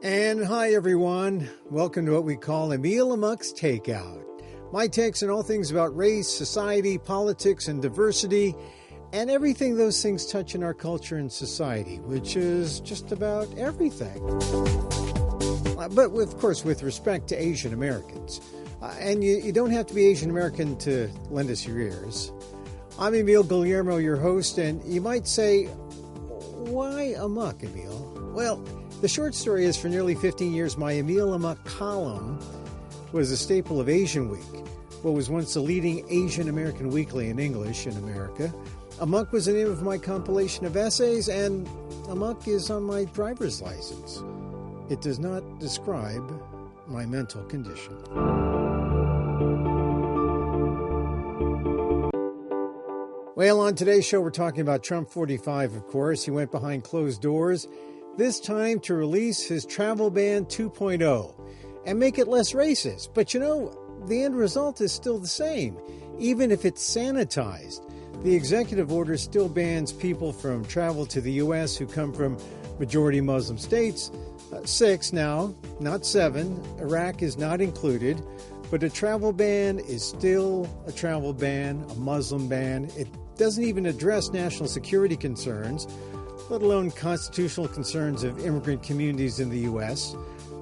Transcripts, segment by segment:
And hi, everyone. Welcome to what we call Emil Amongst Takeout. My takes on all things about race, society, politics, and diversity, and everything those things touch in our culture and society, which is just about everything. But, of course, with respect to Asian Americans. And you don't have to be Asian American to lend us your ears. I'm Emil, Guillermo, your host, and you might say, why Amok, Emil? Well, the short story is for nearly 15 years, my Emil Amok column was a staple of Asian Week, what was once the leading Asian American weekly in English in America. Amok was the name of my compilation of essays, and Amok is on my driver's license. It does not describe my mental condition. Well, on today's show, we're talking about Trump 45, of course. He went behind closed doors, this time to release his TravelBan 2.0 and make it less racist. But you know, the end result is still the same, even if it's sanitized. The executive order still bans people from travel to the U.S. who come from majority Muslim states. 6 now, not 7. Iraq is not included. But a travel ban is still a travel ban, a Muslim ban. It doesn't even address national security concerns, let alone constitutional concerns of immigrant communities in the U.S.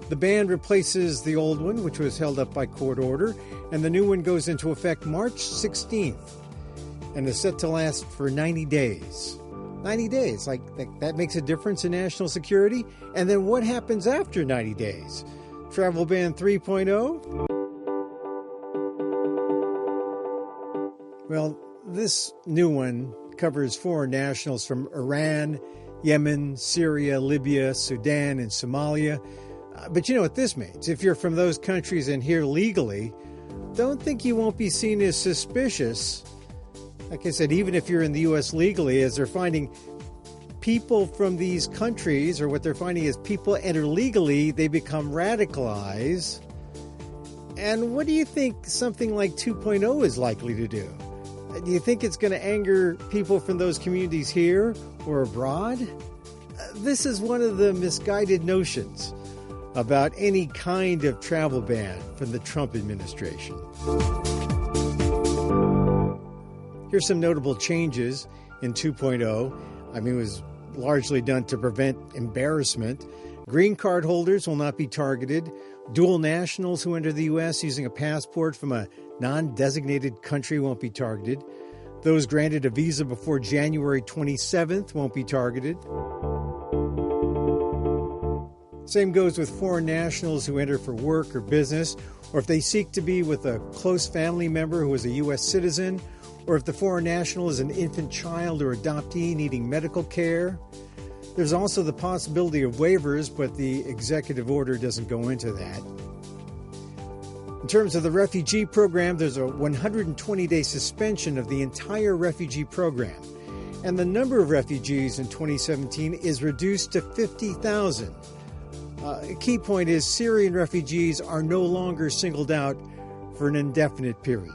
The ban replaces the old one, which was held up by court order, and the new one goes into effect March 16th and is set to last for 90 days. 90 days, like that makes a difference in national security? And then what happens after 90 days? TravelBan 3.0? Well, this new one covers foreign nationals from Iran, Yemen, Syria, Libya, Sudan, and Somalia. But you know what this means. If you're from those countries and here legally, don't think you won't be seen as suspicious. Like I said, even if you're in the U.S. legally, as they're finding people from these countries, or what they're finding is people enter legally, they become radicalized. And what do you think something like 2.0 is likely to do? Do you think it's going to anger people from those communities here or abroad? This is one of the misguided notions about any kind of travel ban from the Trump administration. Here's some notable changes in 2.0. It was largely done to prevent embarrassment. Green card holders will not be targeted. Dual nationals who enter the U.S. using a passport from a non-designated country won't be targeted. Those granted a visa before January 27th won't be targeted. Same goes with foreign nationals who enter for work or business, or if they seek to be with a close family member who is a U.S. citizen, or if the foreign national is an infant child or adoptee needing medical care. There's also the possibility of waivers, but the executive order doesn't go into that. In terms of the refugee program, there's a 120-day suspension of the entire refugee program. And the number of refugees in 2017 is reduced to 50,000. A key point is Syrian refugees are no longer singled out for an indefinite period.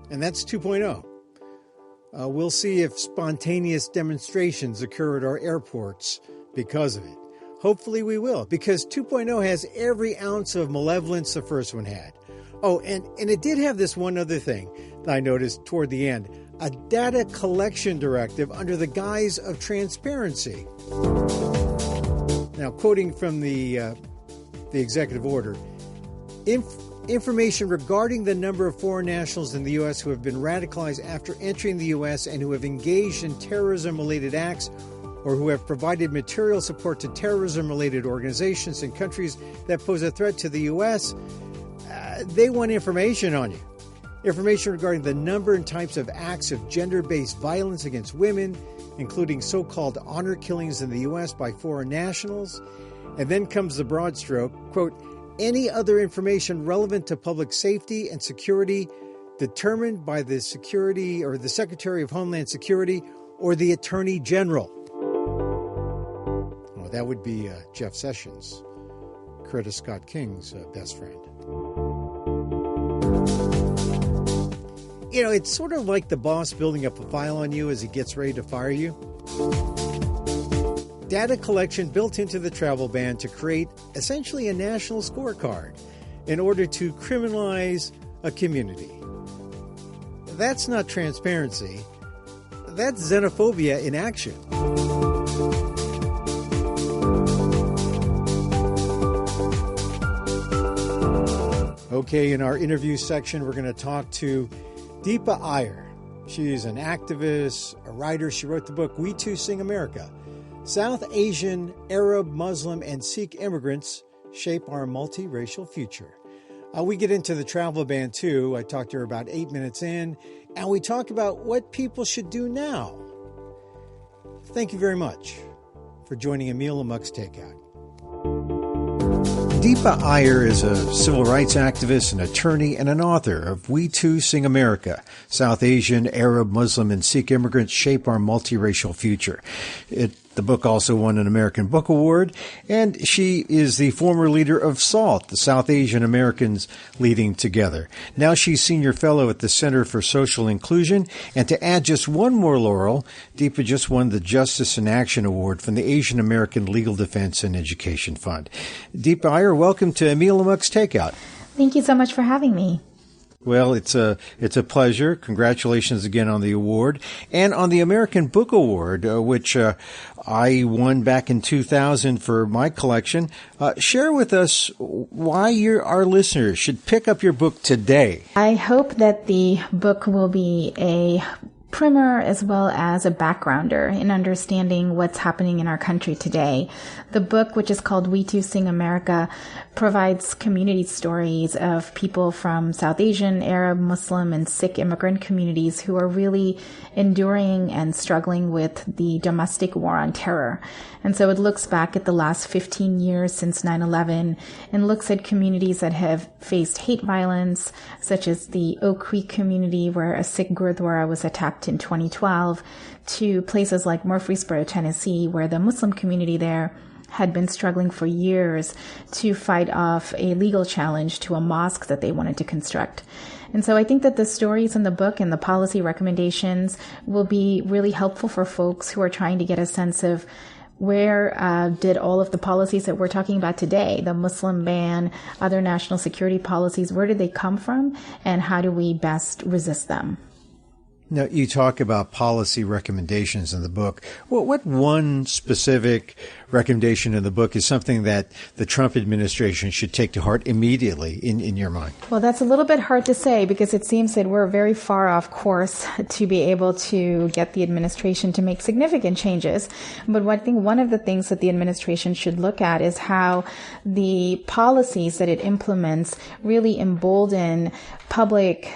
And that's 2.0. We'll see if spontaneous demonstrations occur at our airports because of it. Hopefully we will, because 2.0 has every ounce of malevolence the first one had. Oh, and it did have this one other thing that I noticed toward the end, a data collection directive under the guise of transparency. Now, quoting from the executive order, information regarding the number of foreign nationals in the U.S. who have been radicalized after entering the U.S. and who have engaged in terrorism-related acts or who have provided material support to terrorism-related organizations in countries that pose a threat to the U.S., they want information on you. Information regarding the number and types of acts of gender-based violence against women, including so-called honor killings in the U.S. by foreign nationals. And then comes the broad stroke, quote, any other information relevant to public safety and security determined by the Secretary of Homeland Security or the Attorney General. Well, that would be Jeff Sessions, Coretta Scott King's best friend. it's sort of like the boss building up a file on you as he gets ready to fire you. Data collection built into the travel ban to create essentially a national scorecard in order to criminalize a community. That's not transparency. That's xenophobia in action. Okay, in our interview section, we're going to talk to Deepa Iyer. She's an activist, a writer. She wrote the book, We Too Sing America. South Asian, Arab, Muslim, and Sikh immigrants shape our multiracial future. We get into the travel ban, too. I talked to her about 8 minutes in, and we talk about what people should do now. Thank you very much for joining Emil Amok's Takeout. Deepa Iyer is a civil rights activist, an attorney, and an author of We Too Sing America, South Asian, Arab, Muslim, and Sikh immigrants shape our multiracial future. The book also won an American Book Award, and she is the former leader of SALT, the South Asian Americans Leading Together. Now she's senior fellow at the Center for Social Inclusion, and to add just one more laurel, Deepa just won the Justice in Action Award from the Asian American Legal Defense and Education Fund. Deepa Iyer, welcome to Emil Amok's Takeout. Thank you so much for having me. Well, it's a pleasure. Congratulations again on the award and on the American Book Award, which I won back in 2000 for my collection. Share with us why our listeners should pick up your book today. I hope that the book will be a primer as well as a backgrounder in understanding what's happening in our country today. The book, which is called We Too Sing America, provides community stories of people from South Asian, Arab, Muslim, and Sikh immigrant communities who are really enduring and struggling with the domestic war on terror. And so it looks back at the last 15 years since 9/11 and looks at communities that have faced hate violence, such as the Oak Creek community where a Sikh Gurdwara was attacked in 2012, to places like Murfreesboro, Tennessee, where the Muslim community there had been struggling for years to fight off a legal challenge to a mosque that they wanted to construct. And so I think that the stories in the book and the policy recommendations will be really helpful for folks who are trying to get a sense of where did all of the policies that we're talking about today, the Muslim ban, other national security policies, where did they come from, and how do we best resist them? Now, you talk about policy recommendations in the book. Well, what one specific recommendation in the book is something that the Trump administration should take to heart immediately in your mind? Well, that's a little bit hard to say because it seems that we're very far off course to be able to get the administration to make significant changes. But I think one of the things that the administration should look at is how the policies that it implements really embolden public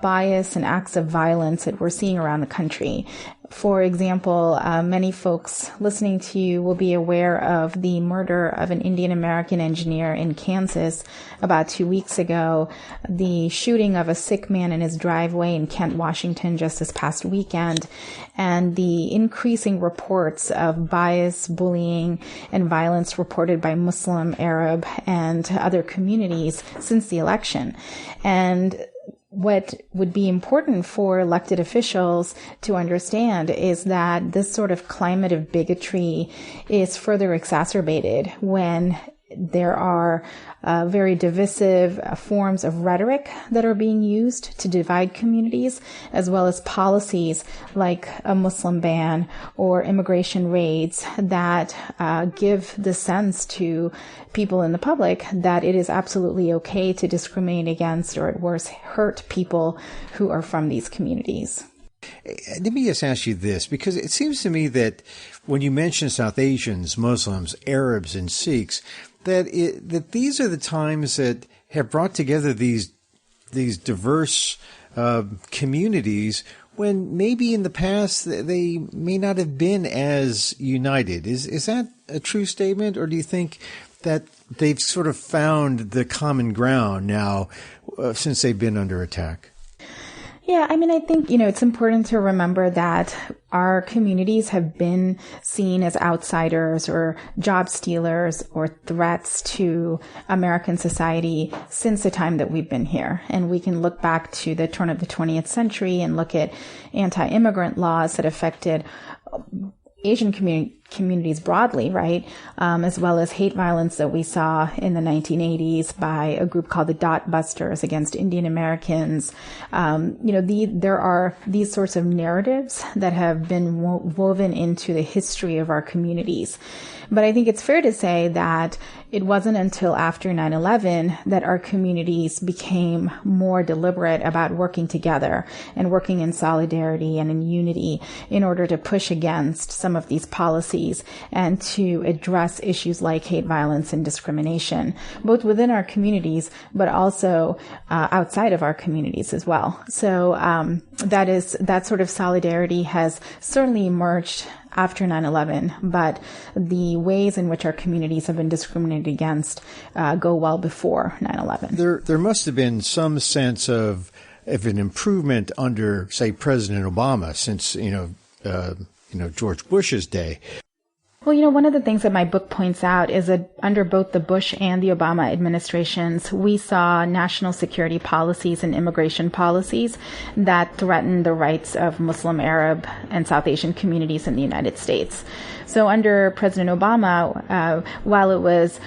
bias and acts of violence that we're seeing around the country. For example, many folks listening to you will be aware of the murder of an Indian American engineer in Kansas about 2 weeks ago, the shooting of a Sikh man in his driveway in Kent, Washington just this past weekend, and the increasing reports of bias, bullying, and violence reported by Muslim, Arab, and other communities since the election. And what would be important for elected officials to understand is that this sort of climate of bigotry is further exacerbated when there are very divisive forms of rhetoric that are being used to divide communities, as well as policies like a Muslim ban or immigration raids that give the sense to people in the public that it is absolutely okay to discriminate against or at worst hurt people who are from these communities. Let me just ask you this, because it seems to me that when you mention South Asians, Muslims, Arabs, and Sikhs, that these are the times that have brought together these diverse communities when maybe in the past they may not have been as united. Is that a true statement, or do you think that they've sort of found the common ground now since they've been under attack? Yeah, I mean, I think, it's important to remember that our communities have been seen as outsiders or job stealers or threats to American society since the time that we've been here. And we can look back to the turn of the 20th century and look at anti-immigrant laws that affected Asian communities broadly, right? As well as hate violence that we saw in the 1980s by a group called the Dot Busters against Indian Americans. There are these sorts of narratives that have been woven into the history of our communities. But I think it's fair to say that it wasn't until after 9/11 that our communities became more deliberate about working together and working in solidarity and in unity in order to push against some of these policies and to address issues like hate violence and discrimination, both within our communities, but also outside of our communities as well. So that sort of solidarity has certainly emerged after 9/11, but the ways in which our communities have been discriminated against go well before 9/11. There must have been some sense of an improvement under, say, President Obama since George Bush's day. Well, one of the things that my book points out is that under both the Bush and the Obama administrations, we saw national security policies and immigration policies that threatened the rights of Muslim, Arab, and South Asian communities in the United States. So under President Obama, while it was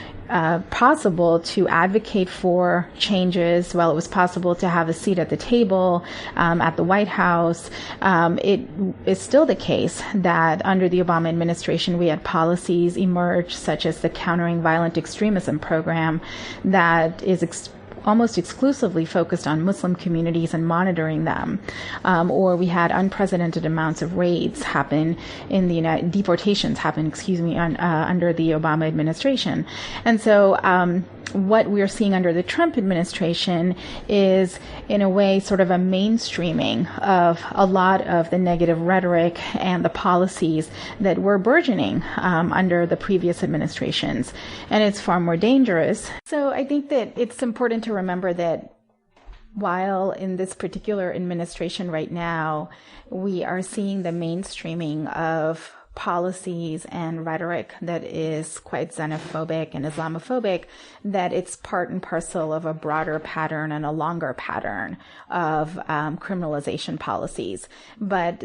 possible to advocate for changes, while it was possible to have a seat at the table at the White House, it is still the case that under the Obama administration we had policies emerge such as the Countering Violent Extremism program that is almost exclusively focused on Muslim communities and monitoring them. Or we had unprecedented amounts of raids happen in the deportations happen, under the Obama administration. And so, what we're seeing under the Trump administration is, in a way, sort of a mainstreaming of a lot of the negative rhetoric and the policies that were burgeoning under the previous administrations. And it's far more dangerous. So I think that it's important to remember that while in this particular administration right now, we are seeing the mainstreaming of policies and rhetoric that is quite xenophobic and Islamophobic, that it's part and parcel of a broader pattern and a longer pattern of criminalization policies. But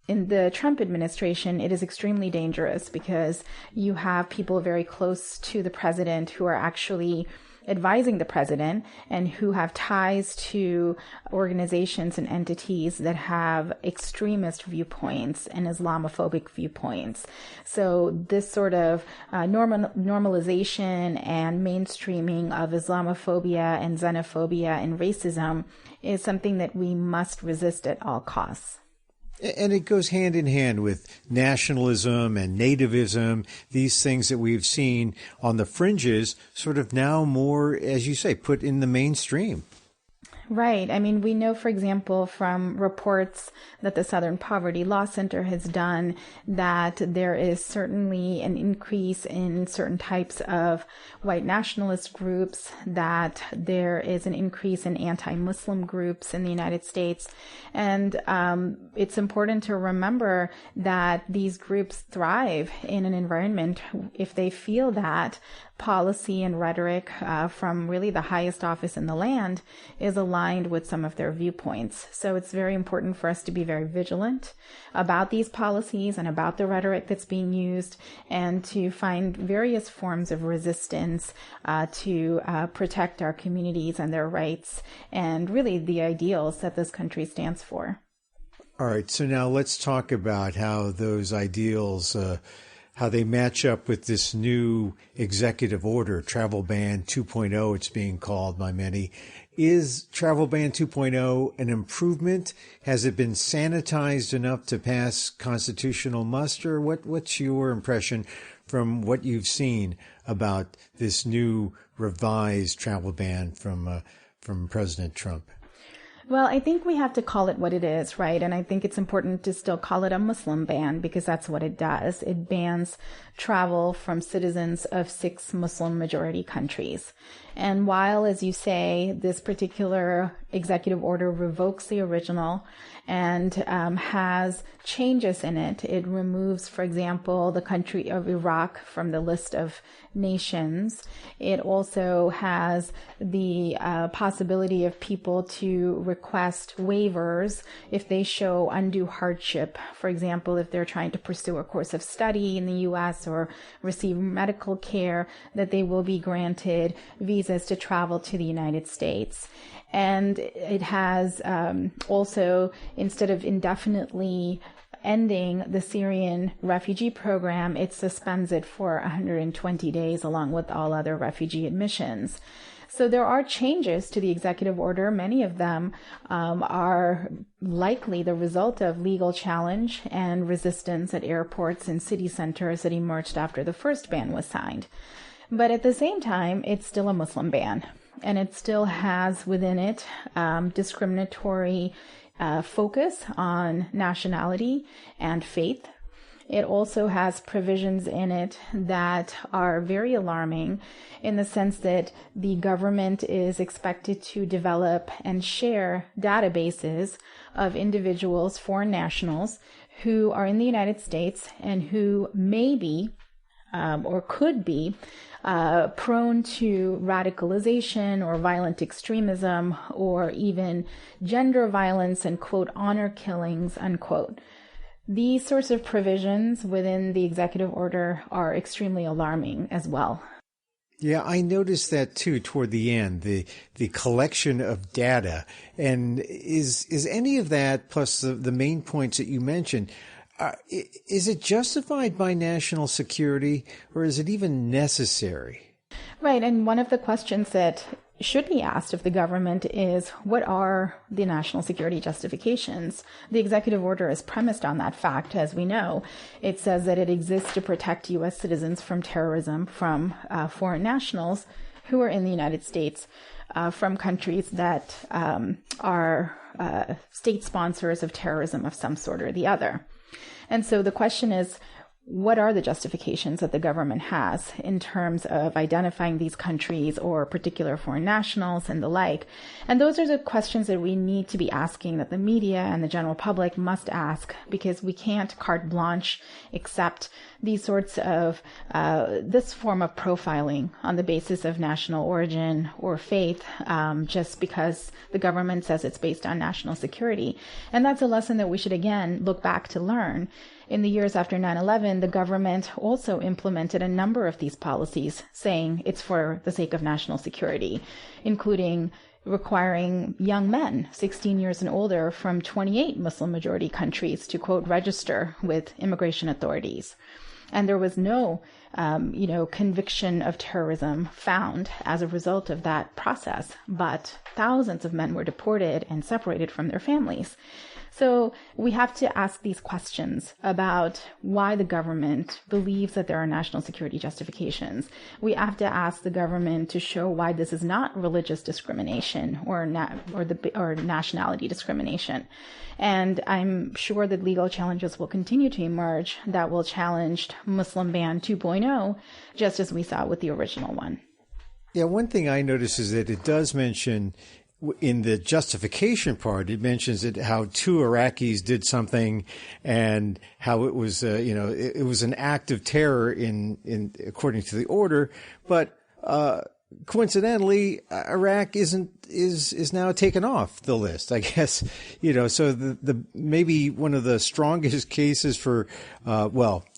in the Trump administration, it is extremely dangerous because you have people very close to the president who are actually advising the president and who have ties to organizations and entities that have extremist viewpoints and Islamophobic viewpoints. So this sort of normalization and mainstreaming of Islamophobia and xenophobia and racism is something that we must resist at all costs. And it goes hand in hand with nationalism and nativism, these things that we've seen on the fringes sort of now more, as you say, put in the mainstream. Right. I mean, we know, for example, from reports that the Southern Poverty Law Center has done that there is certainly an increase in certain types of white nationalist groups, that there is an increase in anti-Muslim groups in the United States. And it's important to remember that these groups thrive in an environment if they feel that policy and rhetoric from really the highest office in the land is aligned with some of their viewpoints. So it's very important for us to be very vigilant about these policies and about the rhetoric that's being used, and to find various forms of resistance to protect our communities and their rights and really the ideals that this country stands for. All right. So now let's talk about how those ideals how they match up with this new executive order, Travel Ban 2.0, it's being called by many. Is Travel Ban 2.0 an improvement? Has it been sanitized enough to pass constitutional muster? What's your impression from what you've seen about this new revised travel ban from President Trump? Well, I think we have to call it what it is, right? And I think it's important to still call it a Muslim ban because that's what it does. It bans travel from citizens of 6 Muslim majority countries. And while, as you say, this particular executive order revokes the original and has changes in it, it removes, for example, the country of Iraq from the list of nations. It also has the possibility of people to request waivers if they show undue hardship. For example, if they're trying to pursue a course of study in the U.S. or receive medical care, that they will be granted visas to travel to the United States. And it has also, instead of indefinitely ending the Syrian refugee program, it suspends it for 120 days along with all other refugee admissions. So there are changes to the executive order. Many of them are likely the result of legal challenge and resistance at airports and city centers that emerged after the first ban was signed. But at the same time, it's still a Muslim ban, and it still has within it discriminatory focus on nationality and faith. It also has provisions in it that are very alarming in the sense that the government is expected to develop and share databases of individuals, foreign nationals, who are in the United States and who may be or could be prone to radicalization or violent extremism or even gender violence and, quote, honor killings, unquote. These sorts of provisions within the executive order are extremely alarming as well. Yeah, I noticed that too toward the end, the collection of data. And is any of that, plus the main points that you mentioned, is it justified by national security, or is it even necessary? Right. And one of the questions that should be asked of the government is, what are the national security justifications? The executive order is premised on that fact, as we know. It says that it exists to protect U.S. citizens from terrorism from foreign nationals who are in the United States from countries that are state sponsors of terrorism of some sort or the other. And so the question is, what are the justifications that the government has in terms of identifying these countries or particular foreign nationals and the like? And those are the questions that we need to be asking, that the media and the general public must ask, because we can't carte blanche accept these sorts of, this form of profiling on the basis of national origin or faith, just because the government says it's based on national security. And that's a lesson that we should, again, look back to learn. In the years after 9/11, the government also implemented a number of these policies, saying it's for the sake of national security, including requiring young men, 16 years and older, from 28 Muslim majority countries to, quote, register with immigration authorities. And there was no, conviction of terrorism found as a result of that process, but thousands of men were deported and separated from their families. So we have to ask these questions about why the government believes that there are national security justifications. We have to ask the government to show why this is not religious discrimination or nationality discrimination. And I'm sure that legal challenges will continue to emerge that will challenge Muslim Ban 2.0, just as we saw with the original one. Yeah, one thing I noticed is that it does mention in the justification part, it mentions that how 2 Iraqis did something and how it was, it was an act of terror in according to the order. But, coincidentally, Iraq is now taken off the list, I guess, so the maybe one of the strongest cases for,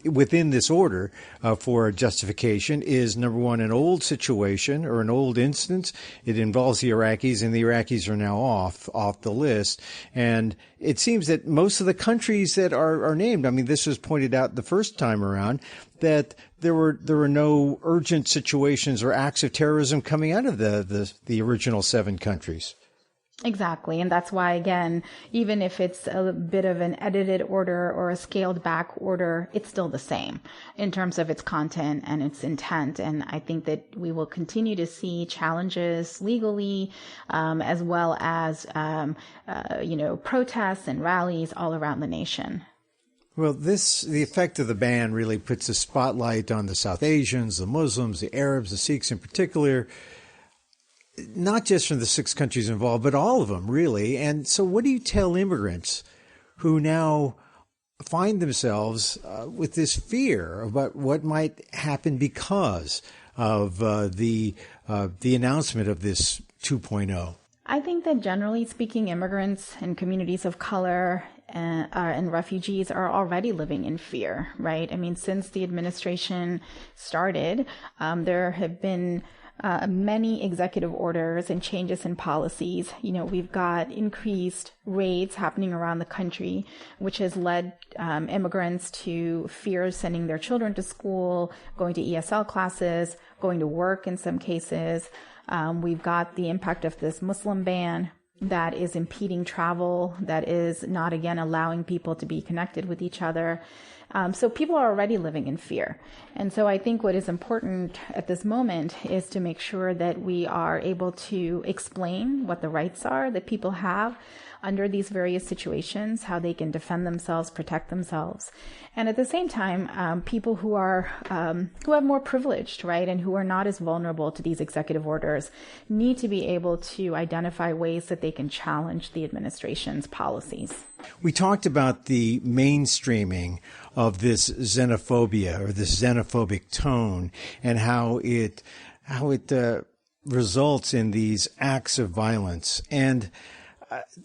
within this order, for justification is, number one, an old situation or an old instance. It involves the Iraqis, and the Iraqis are now off the list. And it seems that most of the countries that are named, I mean, this was pointed out the first time around, that there were no urgent situations or acts of terrorism coming out of the original 7 countries. Exactly. And that's why, again, even if it's a bit of an edited order or a scaled back order, it's still the same in terms of its content and its intent. And I think that we will continue to see challenges legally, as well as, protests and rallies all around the nation. Well, the effect of the ban really puts a spotlight on the South Asians, the Muslims, the Arabs, the Sikhs in particular, not just from the 6 countries involved, but all of them, really. And so what do you tell immigrants who now find themselves with this fear about what might happen because of the announcement of this 2.0? I think that generally speaking, immigrants and communities of color and refugees are already living in fear, right? I mean, since the administration started, there have been many executive orders and changes in policies. We've got increased raids happening around the country, which has led immigrants to fear sending their children to school, going to ESL classes, going to work in some cases. We've got the impact of this Muslim ban that is impeding travel, that is not, again, allowing people to be connected with each other. So people are already living in fear. And so I think what is important at this moment is to make sure that we are able to explain what the rights are that people have under these various situations, how they can defend themselves, protect themselves. And at the same time, people who have more privileged, right, and who are not as vulnerable to these executive orders need to be able to identify ways that they can challenge the administration's policies. We talked about the mainstreaming of this xenophobia or this xenophobic tone and how it results in these acts of violence. And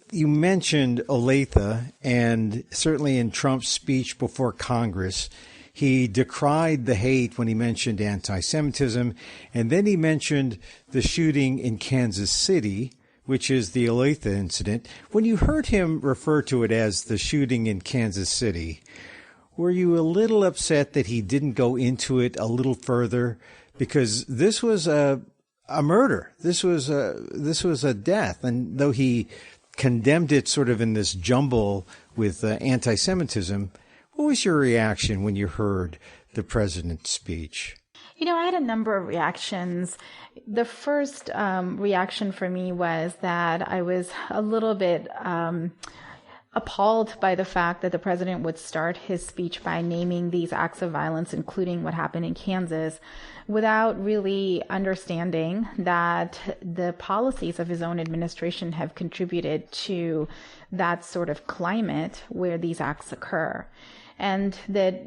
you mentioned Olathe, and certainly in Trump's speech before Congress, he decried the hate when he mentioned anti-Semitism, and then he mentioned the shooting in Kansas City, which is the Olathe incident. When you heard him refer to it as the shooting in Kansas City, were you a little upset that he didn't go into it a little further? Because this was a murder. This was a death. And though he condemned it sort of in this jumble with anti-Semitism, what was your reaction when you heard the president's speech? I had a number of reactions. The first reaction for me was that I was a little bit appalled by the fact that the president would start his speech by naming these acts of violence, including what happened in Kansas, without really understanding that the policies of his own administration have contributed to that sort of climate where these acts occur. And that,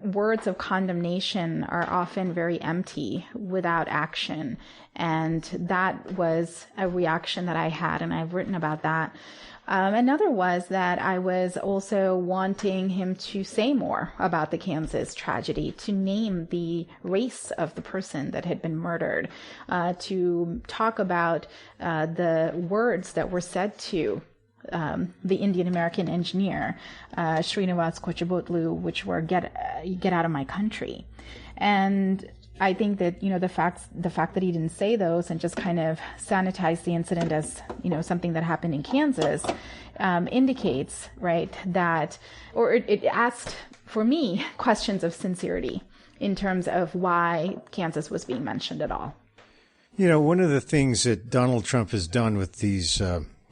words of condemnation are often very empty without action. And that was a reaction that I had, and I've written about that. Another was that I was also wanting him to say more about the Kansas tragedy, to name the race of the person that had been murdered, to talk about the words that were said to the Indian American engineer, Srinivas Kochibotlu, which were get out of my country. And I think that, the fact that he didn't say those and just kind of sanitized the incident as, something that happened in Kansas, indicates, right, that, or it asked for me questions of sincerity in terms of why Kansas was being mentioned at all. One of the things that Donald Trump has done with these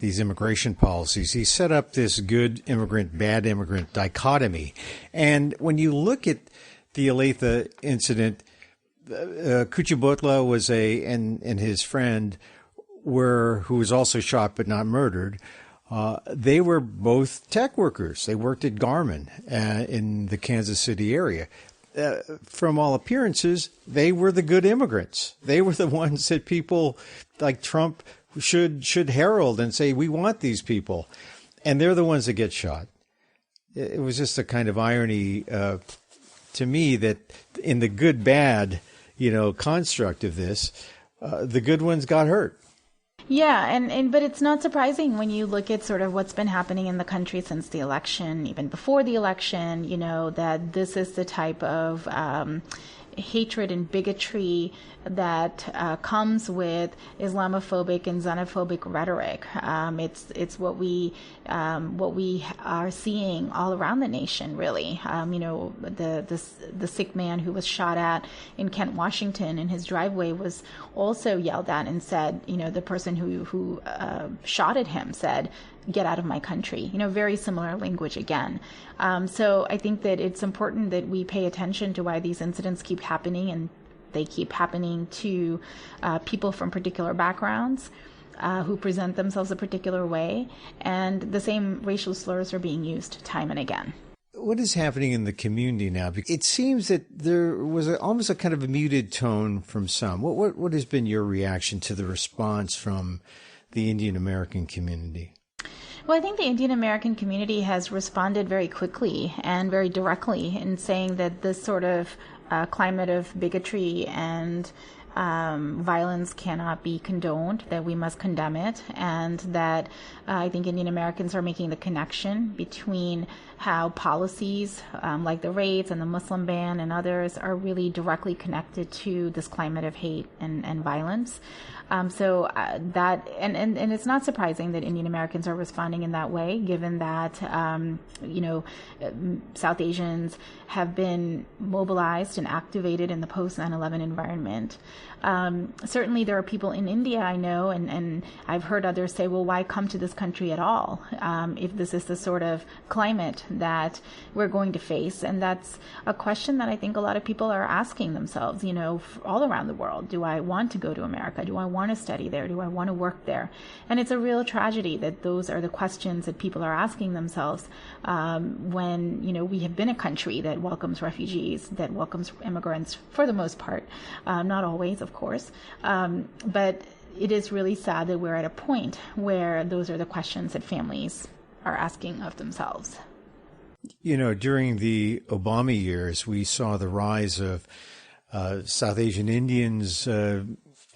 immigration policies, he set up this good immigrant, bad immigrant dichotomy. And when you look at the Olathe incident, Kuchibotla was and his friend who was also shot but not murdered. They were both tech workers. They worked at Garmin in the Kansas City area. From all appearances, they were the good immigrants. They were the ones that people like Trump should herald and say, we want these people. And they're the ones that get shot. It was just a kind of irony to me that in the good-bad, construct of this, the good ones got hurt. Yeah, but it's not surprising when you look at sort of what's been happening in the country since the election, even before the election, that this is the type of hatred and bigotry that comes with Islamophobic and xenophobic rhetoric. It's what we are seeing all around the nation, really. The Sikh man who was shot at in Kent, Washington, in his driveway was also yelled at and said, the person who shot at him said, "Get out of my country." Very similar language again. So I think that it's important that we pay attention to why these incidents keep happening, and they keep happening to people from particular backgrounds who present themselves a particular way, and the same racial slurs are being used time and again. What is happening in the community now? It seems that there was almost a kind of a muted tone from some. What has been your reaction to the response from the Indian American community? Well, I think the Indian American community has responded very quickly and very directly in saying that this sort of climate of bigotry and violence cannot be condoned, that we must condemn it, and that I think Indian Americans are making the connection between how policies like the raids and the Muslim ban and others are really directly connected to this climate of hate and violence. So that, and it's not surprising that Indian Americans are responding in that way, given that, South Asians have been mobilized and activated in the post 9/11 environment. Certainly there are people in India I know, and I've heard others say, well, why come to this country at all if this is the sort of climate that we're going to face? And that's a question that I think a lot of people are asking themselves, all around the world. Do I want to go to America? Do I want to study there? Do I want to work there? And it's a real tragedy that those are the questions that people are asking themselves when, we have been a country that welcomes refugees, that welcomes immigrants for the most part, not always, of course. But it is really sad that we're at a point where those are the questions that families are asking of themselves. During the Obama years, we saw the rise of South Asian Indians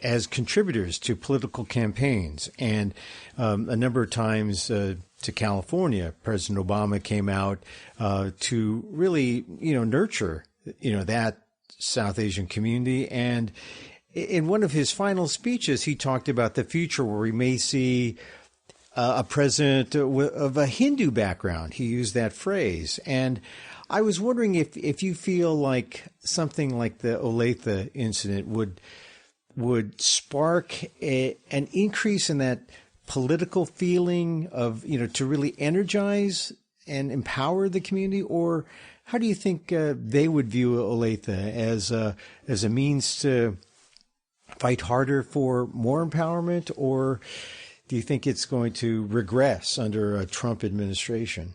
as contributors to political campaigns. And a number of times to California, President Obama came out to really, nurture, that South Asian community. And in one of his final speeches, he talked about the future where we may see a president of a Hindu background. He used that phrase. And I was wondering if you feel like something like the Olathe incident would spark an increase in that political feeling of, to really energize and empower the community? Or how do you think they would view Olathe as a means to fight harder for more empowerment? Or do you think it's going to regress under a Trump administration?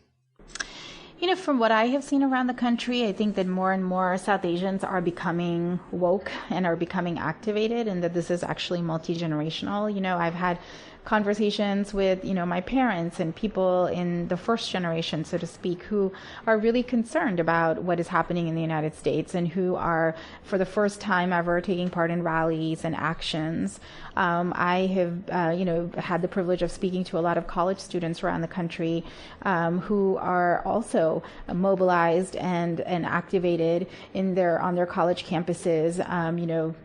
From what I have seen around the country, I think that more and more South Asians are becoming woke and are becoming activated, and that this is actually multi-generational. I've had conversations with, my parents and people in the first generation, so to speak, who are really concerned about what is happening in the United States and who are, for the first time ever, taking part in rallies and actions. I have, had the privilege of speaking to a lot of college students around the country who are also mobilized and activated on their college campuses,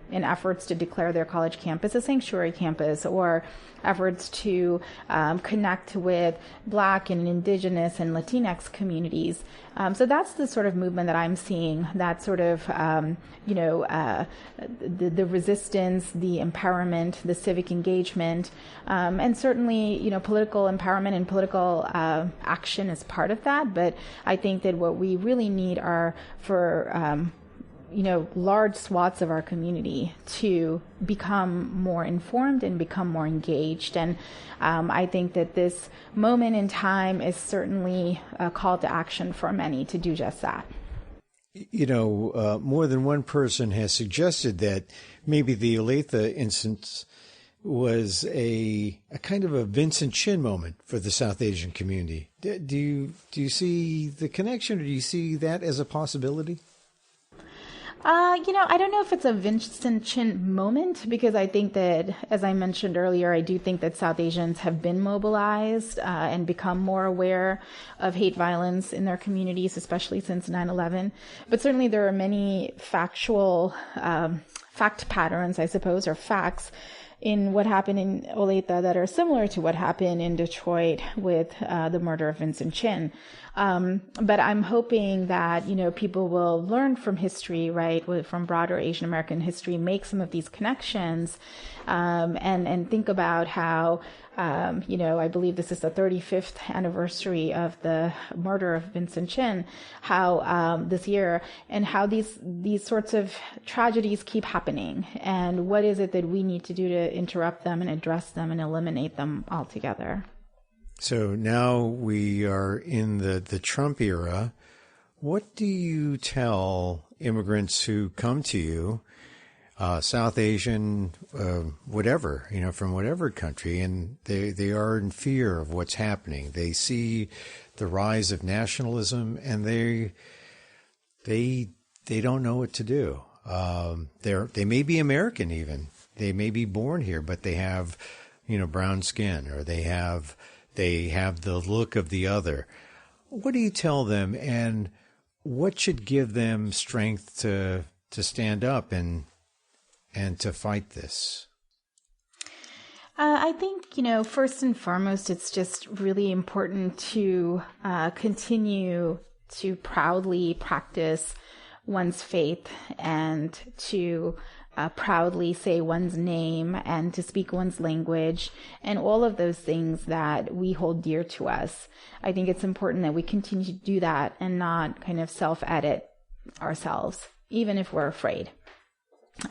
in efforts to declare their college campus a sanctuary campus, or efforts to connect with Black and Indigenous and Latinx communities. So that's the sort of movement that I'm seeing, that sort of, the resistance, the empowerment, the civic engagement, and certainly, political empowerment and political action is part of that. But I think that what we really need are for large swaths of our community to become more informed and become more engaged. And I think that this moment in time is certainly a call to action for many to do just that. More than one person has suggested that maybe the Olathe instance was a kind of a Vincent Chin moment for the South Asian community. Do you see the connection, or do you see that as a possibility? I don't know if it's a Vincent Chin moment, because I think that, as I mentioned earlier, I do think that South Asians have been mobilized and become more aware of hate violence in their communities, especially since 9/11. But certainly there are many fact patterns, I suppose, or facts in what happened in Olathe that are similar to what happened in Detroit with the murder of Vincent Chin. But I'm hoping that, people will learn from history, right, from broader Asian American history, make some of these connections, and think about how, I believe this is the 35th anniversary of the murder of Vincent Chin, how this year, and how these sorts of tragedies keep happening, and what is it that we need to do to interrupt them and address them and eliminate them altogether. So now we are in the Trump era. What do you tell immigrants who come to you, South Asian, whatever, from whatever country, and they are in fear of what's happening? They see the rise of nationalism, and they don't know what to do. They may be American even. They may be born here, but they have, brown skin, or they have the look of the other. What do you tell them, and what should give them strength to stand up and to fight this? I think, first and foremost, it's just really important to continue to proudly practice one's faith, and to proudly say one's name, and to speak one's language, and all of those things that we hold dear to us. I think it's important that we continue to do that and not kind of self-edit ourselves, even if we're afraid.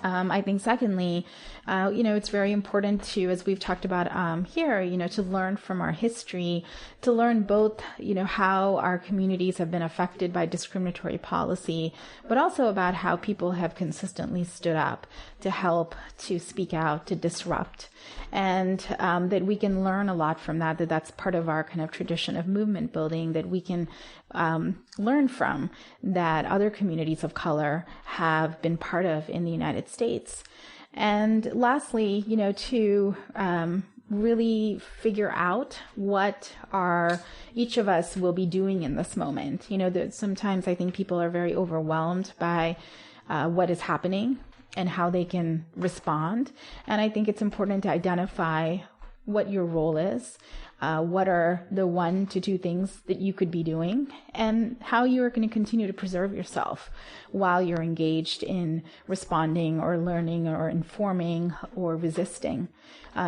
I think secondly, it's very important to, as we've talked about here, to learn from our history, to learn both, how our communities have been affected by discriminatory policy, but also about how people have consistently stood up to help, to speak out, to disrupt, and that we can learn a lot from that's part of our kind of tradition of movement building, that we can learn from, that other communities of color have been part of in the United States. And lastly, to really figure out what each of us will be doing in this moment. That sometimes I think people are very overwhelmed by what is happening and how they can respond. And I think it's important to identify what your role is, what are the 1 to 2 things that you could be doing, and how you are going to continue to preserve yourself while you're engaged in responding or learning or informing or resisting.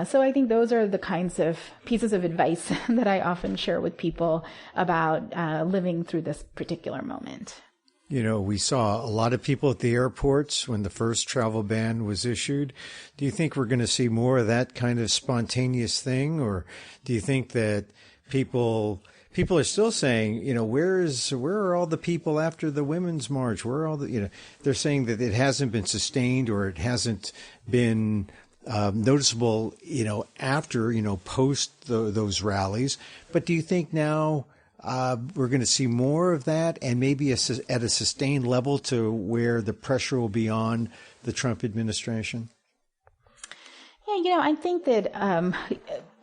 So I think those are the kinds of pieces of advice that I often share with people about living through this particular moment. We saw a lot of people at the airports when the first travel ban was issued. Do you think we're going to see more of that kind of spontaneous thing? Or do you think that people are still saying, where are all the people after the Women's March? Where are all the, they're saying that it hasn't been sustained, or it hasn't been noticeable, after, post those rallies. But do you think now we're going to see more of that, and maybe at a sustained level to where the pressure will be on the Trump administration? Yeah, I think that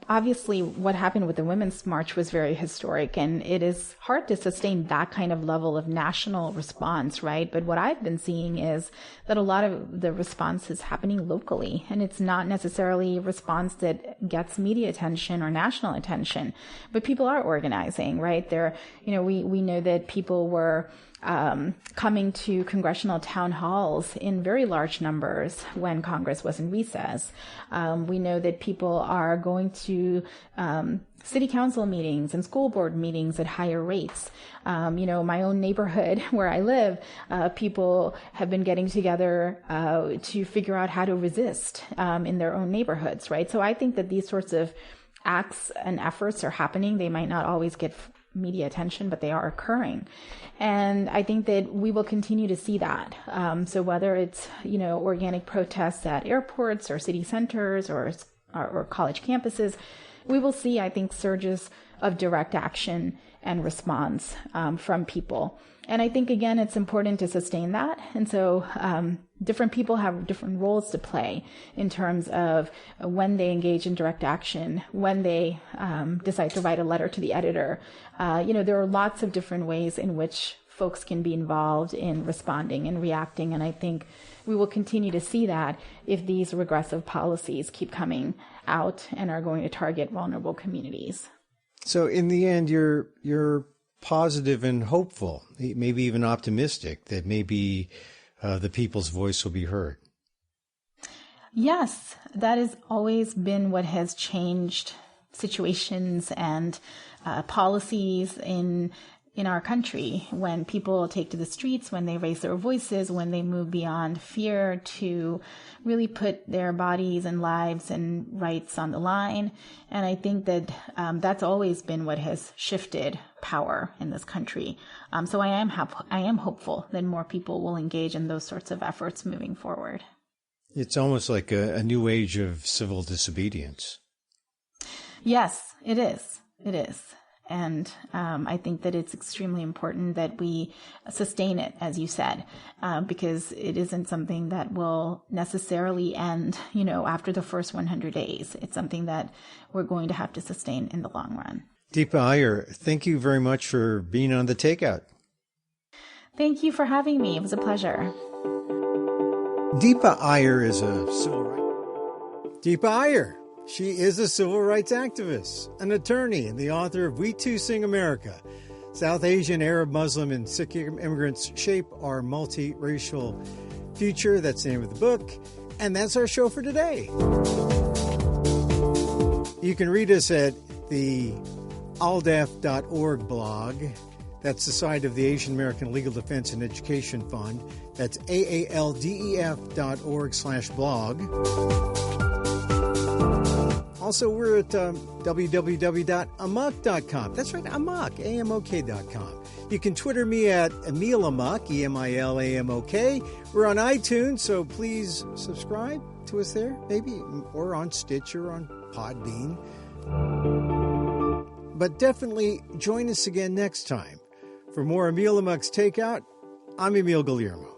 obviously what happened with the Women's March was very historic, and it is hard to sustain that kind of level of national response, right? But what I've been seeing is that a lot of the response is happening locally, and it's not necessarily a response that gets media attention or national attention, but people are organizing, right? We know that people were coming to congressional town halls in very large numbers when Congress was in recess. We know that people are going to city council meetings and school board meetings at higher rates. My own neighborhood where I live, people have been getting together to figure out how to resist in their own neighborhoods, right? So I think that these sorts of acts and efforts are happening. They might not always get media attention, but they are occurring. And I think that we will continue to see that. So whether it's, organic protests at airports or city centers or college campuses, we will see, I think, surges of direct action and response from people. And I think, again, it's important to sustain that. And so different people have different roles to play in terms of when they engage in direct action, when they decide to write a letter to the editor. There are lots of different ways in which folks can be involved in responding and reacting. And I think we will continue to see that if these regressive policies keep coming out and are going to target vulnerable communities. So in the end, you're positive and hopeful, maybe even optimistic that maybe the people's voice will be heard. Yes, that has always been what has changed situations and policies in our country. When people take to the streets, when they raise their voices, when they move beyond fear to really put their bodies and lives and rights on the line. And I think that that's always been what has shifted power in this country. So I am hopeful that more people will engage in those sorts of efforts moving forward. It's almost like a new age of civil disobedience. Yes, it is. It is. And I think that it's extremely important that we sustain it, as you said, because it isn't something that will necessarily end, after the first 100 days. It's something that we're going to have to sustain in the long run. Deepa Iyer, thank you very much for being on The Takeout. Thank you for having me. It was a pleasure. Deepa Iyer is a civil rights... Deepa Iyer. She is a civil rights activist, an attorney, and the author of We Too Sing America. South Asian, Arab, Muslim, and Sikh immigrants shape our multiracial future. That's the name of the book. And that's our show for today. You can read us at the aldef.org blog. That's the site of the Asian American Legal Defense and Education Fund. That's aaldef.org/blog. Also, we're at www.amok.com. That's right, Amok, AMOK.com. You can Twitter me at Emil Amok, EMILAMOK. We're on iTunes, so please subscribe to us there, maybe, or on Stitcher, on Podbean. But definitely join us again next time. For more Emil Amok's Takeout, I'm Emil Guillermo.